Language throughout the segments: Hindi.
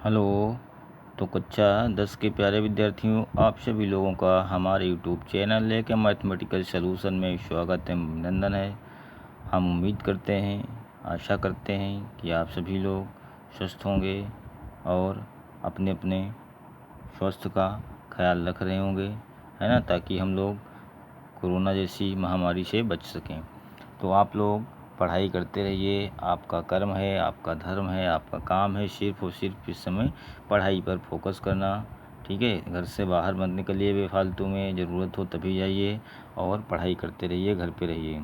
हेलो। तो कक्षा 10 के प्यारे विद्यार्थियों, आप सभी लोगों का हमारे यूट्यूब चैनल लेके मैथमेटिकल सलूशन में स्वागत है, अभिनंदन है। हम उम्मीद करते हैं, आशा करते हैं कि आप सभी लोग स्वस्थ होंगे और अपने अपने स्वास्थ्य का ख्याल रख रहे होंगे, है ना, ताकि हम लोग कोरोना जैसी महामारी से बच सकें। तो आप लोग पढ़ाई करते रहिए, आपका कर्म है, आपका धर्म है, आपका काम है सिर्फ और सिर्फ इस समय पढ़ाई पर फोकस करना। ठीक है, घर से बाहर मत निकलिए बेफालतू में, ज़रूरत हो तभी जाइए और पढ़ाई करते रहिए, घर पे रहिए।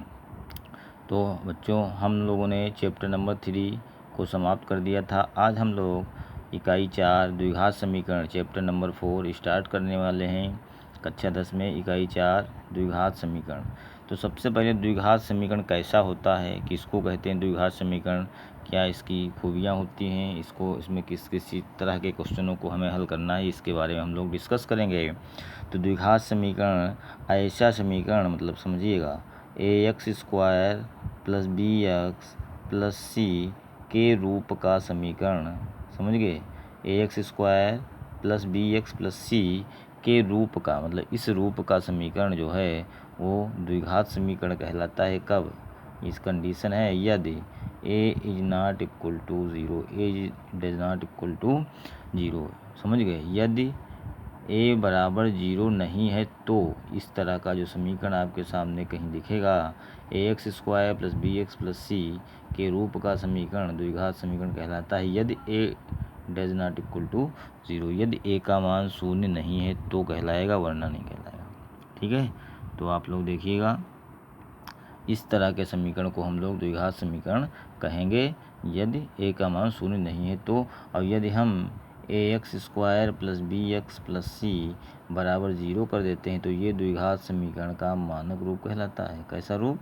तो बच्चों, हम लोगों ने चैप्टर नंबर 3 को समाप्त कर दिया था। आज हम लोग इकाई 4 द्विघात समीकरण चैप्टर नंबर 4 स्टार्ट करने वाले हैं। कक्षा 10 में इकाई 4 द्विघात समीकरण। तो सबसे पहले द्विघात समीकरण कैसा होता है, किसको कहते हैं द्विघात समीकरण, क्या इसकी खूबियाँ होती हैं, इसमें किस किस तरह के क्वेश्चनों को हमें हल करना है, इसके बारे में हम लोग डिस्कस करेंगे। तो द्विघात समीकरण ऐसा समीकरण, मतलब समझिएगा, ax² plus bx plus c के रूप का समीकरण, समझ गए। ax² plus bx plus c के रूप का, मतलब इस रूप का समीकरण जो है वो द्विघात समीकरण कहलाता है। कब? इस कंडीशन है यदि a is not equal to 0, a does not equal to 0, समझ गए। यदि a बराबर 0 नहीं है तो इस तरह का जो समीकरण आपके सामने कहीं दिखेगा, ax² plus bx plus c के रूप का समीकरण द्विघात समीकरण कहलाता है। यदि a does not equal to 0, यदि a का मान 0 नहीं है तो कहलाएगा, वरना नहीं कहलाएगा। ठीक है, तो आप लोग देखिएगा, इस तरह के समीकरण को हम लोग द्विघात समीकरण कहेंगे यदि a का मान 0 नहीं है तो। और यदि हम ax² plus bx plus c बराबर 0 कर देते हैं तो ये द्विघात समीकरण का मानक रूप कहलाता है। कैसा रूप?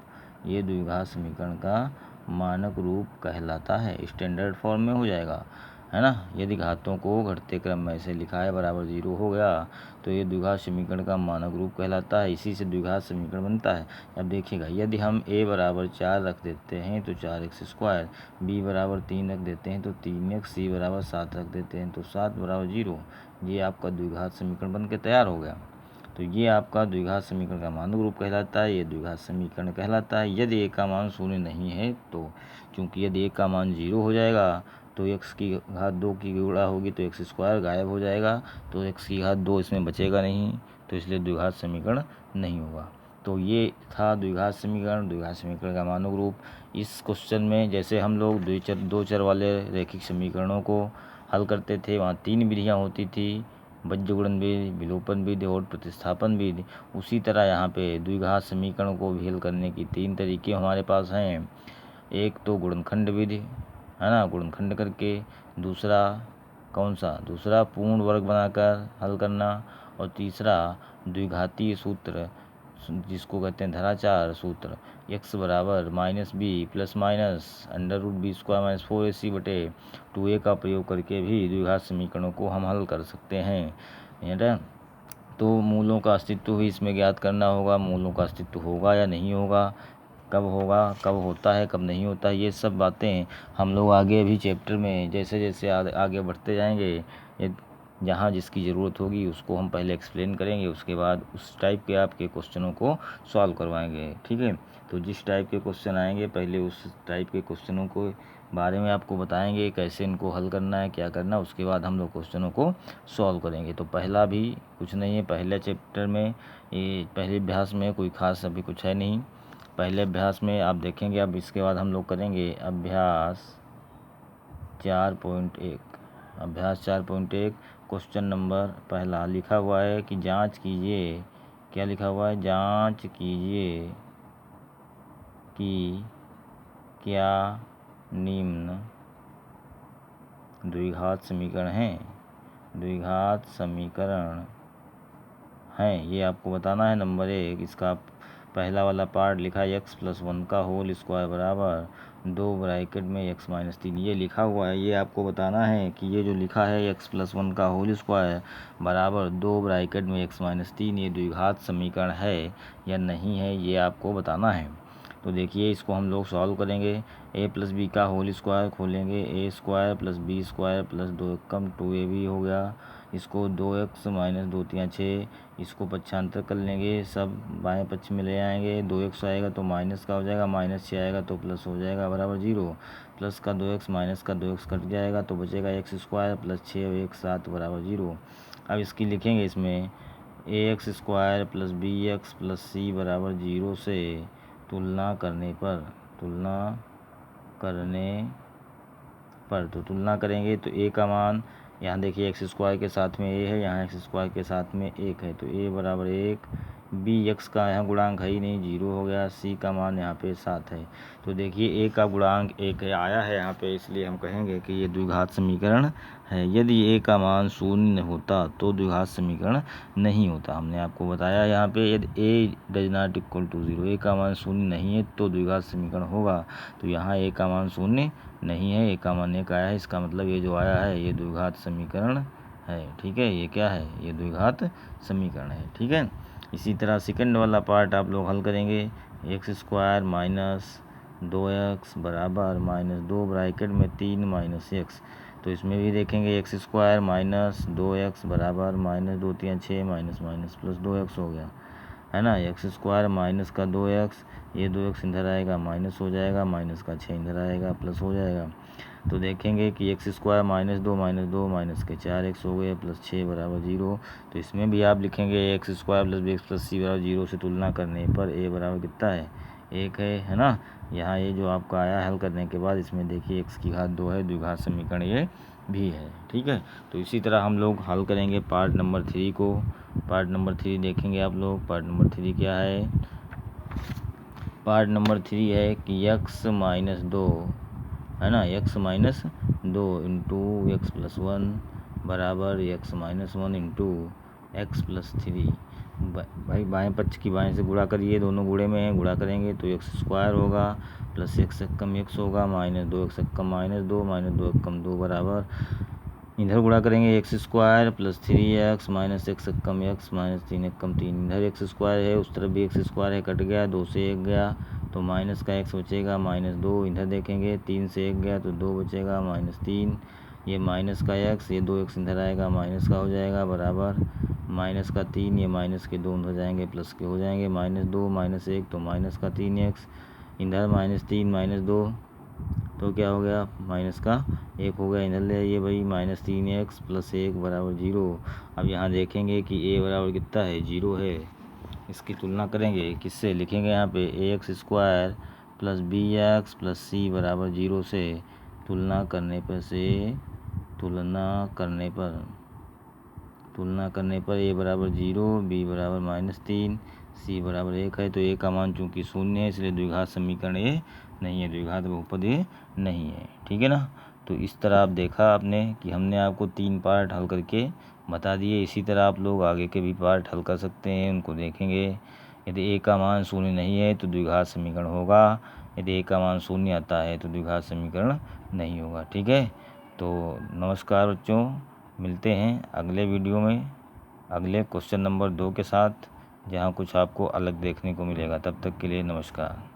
ये द्विघात समीकरण का मानक रूप कहलाता है, स्टैंडर्ड फॉर्म में हो जाएगा, है ना। यदि घातों को घटते क्रम में ऐसे लिखा है, बराबर 0 हो गया, तो ये द्विघात समीकरण का मानक रूप कहलाता है। इसी से द्विघात समीकरण बनता है। अब देखिएगा, यदि हम a बराबर 4 रख देते हैं तो 4x², b बराबर 3 रख देते हैं तो 3x, c बराबर 7 रख देते हैं तो 7 बराबर 0, ये आपका द्विघात समीकरण बन के तैयार हो गया। तो ये आपका द्विघात समीकरण का मानक रूप कहलाता है, ये द्विघात समीकरण कहलाता है यदि a का मान 0 नहीं है तो। क्योंकि यदि a का मान 0 हो जाएगा तो x की घात 2 की गुणा होगी तो x² गायब हो जाएगा, तो x की घात 2 इसमें बचेगा नहीं, तो इसलिए द्विघात समीकरण नहीं होगा। तो ये था द्विघात समीकरण, द्विघात समीकरण का मानक रूप। इस क्वेश्चन में जैसे हम लोग दो चर वाले रैखिक समीकरणों को हल करते थे, वहाँ 3 विधियाँ होती थी, बीजगुणन विधि, विलोपन विधि और प्रतिस्थापन विधि। उसी तरह यहाँ पे द्विघात समीकरण को भी हल करने की 3 तरीके हमारे पास हैं। एक तो गुणनखंड विधि, है ना, गुणनखंड करके। दूसरा कौन सा? दूसरा पूर्ण वर्ग बनाकर हल करना। और तीसरा द्विघातीय सूत्र, जिसको कहते हैं धराचार सूत्र, x बराबर -b plus minus √b² minus 4ac बटे 2a का प्रयोग करके भी द्विघात समीकरणों को हम हल कर सकते हैं, है ना। तो मूलों का अस्तित्व भी इसमें ज्ञात करना होगा, मूलों का अस्तित्व होगा या नहीं होगा, कब होगा, कब होता है, कब नहीं होता, ये सब बातें हम लोग आगे भी चैप्टर में जैसे जैसे आगे बढ़ते जाएंगे, जहाँ जिसकी ज़रूरत होगी उसको हम पहले एक्सप्लेन करेंगे, उसके बाद उस टाइप के आपके क्वेश्चनों को सॉल्व करवाएंगे। ठीक है, तो जिस टाइप के क्वेश्चन आएंगे पहले उस टाइप के क्वेश्चनों को बारे में आपको बताएंगे, कैसे इनको हल करना है, क्या करना, उसके बाद हम लोग क्वेश्चनों को सॉल्व करेंगे। तो पहला भी कुछ नहीं है, पहले चैप्टर में, ये पहले अभ्यास में कोई खास अभी कुछ है नहीं। पहले अभ्यास में आप देखेंगे, अब इसके बाद हम लोग करेंगे अभ्यास 4.1। अभ्यास 4.1 क्वेश्चन नंबर पहला लिखा हुआ है कि जांच कीजिए, क्या लिखा हुआ है? जांच कीजिए कि क्या निम्न द्विघात समीकरण हैं, द्विघात समीकरण हैं, ये आपको बताना है। नंबर 1, इसका पहला वाला पार्ट लिखा है x प्लस 1 का होल स्क्वायर बराबर 2 ब्रैकेट में x माइनस 3, ये लिखा हुआ है। ये आपको बताना है कि ये जो लिखा है x प्लस 1 का होल स्क्वायर बराबर 2 ब्रैकेट में x माइनस 3, ये द्विघात समीकरण है या नहीं है, ये आपको बताना है। तो देखिए इसको हम लोग सॉल्व करेंगे। ए प्लस बी का होल स्क्वायर खोलेंगे, a square plus b square plus 2 एकम 2ab हो गया। इसको 2x माइनस 2 3 6, इसको पक्षांतर कर लेंगे, सब बाएं पक्ष में ले आएंगे। 2x आएगा तो माइनस का हो जाएगा, माइनस 6 आएगा तो प्लस हो जाएगा बराबर 0। प्लस का 2x माइनस का 2x कट जाएगा तो बचेगा x स्क्वायर प्लस 6 और 1 7 बराबर 0। अब इसकी लिखेंगे इसमें ax square plus bx plus c बराबर 0 से तुलना करने पर तो तुलना करेंगे तो a का मान यहाँ देखिए एक्स स्क्वायर के साथ में a है, यहाँ एक्स स्क्वायर के साथ में 1 है तो a बराबर 1, bx का यहाँ गुणांक है ही नहीं 0 हो गया, c का मान यहाँ पे 7 है। तो देखिए a का गुणांक 1 है आया है यहाँ पे, इसलिए हम कहेंगे कि ये द्विघात समीकरण है। यदि a का मान 0 होता तो द्विघात समीकरण नहीं होता। हमने आपको बताया यहाँ पे यदि a does not equal to 0, a का मान 0 नहीं है तो द्विघात समीकरण होगा। तो यहाँ a का मान 0 नहीं है, a का मान 1 आया है, इसका मतलब ये जो आया है ये द्विघात समीकरण है। ठीक है, ये क्या है, ये द्विघात समीकरण है। ठीक है, इसी तरह सेकंड वाला पार्ट आप लोग हल करेंगे। एक्स स्क्वायर माइनस 2x बराबर माइनस 2 ब्रैकेट में 3 माइनस एक्स, तो इसमें भी देखेंगे एक्स स्क्वायर माइनस 2x बराबर minus 2 3 6 minus minus plus 2x हो गया, है ना। एक्स स्क्वायर माइनस का 2x, ये 2x इधर आएगा माइनस हो जाएगा, माइनस का 6 इधर आएगा प्लस हो जाएगा। तो देखेंगे कि एक्स स्क्वायर माइनस 2 माइनस के 4x हो गए प्लस 6 बराबर 0। तो इसमें भी आप लिखेंगे x square plus b x plus c बराबर 0 से तुलना करने पर a बराबर कितना है, 1 है ना। यहाँ ये जो आपका आया हल करने के बाद इसमें देखिए x की घात 2 है, द्विघात समीकरण ये भी है। ठीक है, तो इसी तरह हम लोग हल करेंगे पार्ट नंबर 3 को। पार्ट नंबर 3 देखेंगे आप लोग। पार्ट नंबर 3 क्या है, पार्ट नंबर 3 है कि x माइनस 2 है ना, x minus 2 into x plus 1 बराबर x minus 1 into x plus 3। भाई बाएं पक्ष की बाएं से गुणा करिए, दोनों गुणे में हैं, गुणा करेंगे तो एक्स स्क्वायर होगा प्लस एक्स कम एक्स होगा माइनस 2 एक्स कम माइनस 2 माइनस 2 कम 2 बराबर, इधर गुणा करेंगे x square plus 3x minus x कम एक्स माइनस 3 कम 3, इधर एक्स स्क्वायर है उस तरफ भी एक्स स्क्वायर है, कट गया 2 से 1 गया तो माइनस का x बचेगा माइनस 2, इधर देखेंगे 3 से 1 गया तो 2 बचेगा माइनस 3, ये माइनस का x, ये 2x इधर आएगा माइनस का हो जाएगा बराबर माइनस का 3, ये माइनस के 2 इधर जाएंगे प्लस के हो जाएंगे माइनस 2 माइनस 1 तो माइनस का 3x, इधर माइनस 3 माइनस 2 तो क्या हो गया माइनस का 1 हो गया, इधर ले आइए भाई माइनस 3x प्लस 1 बराबर 0। अब यहाँ देखेंगे कि a बराबर कितना है, 0 है। इसकी तुलना करेंगे किससे, लिखेंगे यहाँ पे ax square plus bx plus c बराबर 0 से तुलना करने पर a बराबर 0, b बराबर माइनस 3, c बराबर 1 है। तो a का मान चूँकि 0 है इसलिए द्विघात समीकरण ये नहीं है, द्विघात बहुपद ये नहीं है। ठीक है ना। तो इस तरह आप देखा आपने कि हमने आपको 3 पार्ट हल करके बता दिए। इसी तरह आप लोग आगे के भी पार्ट हल कर सकते हैं, उनको देखेंगे। यदि a का मान 0 नहीं है तो द्विघात समीकरण होगा, यदि a का मान 0 आता है तो द्विघात समीकरण नहीं होगा। ठीक है, तो नमस्कार बच्चों, मिलते हैं अगले वीडियो में अगले क्वेश्चन नंबर 2 के साथ, जहाँ कुछ आपको अलग देखने को मिलेगा। तब तक के लिए नमस्कार।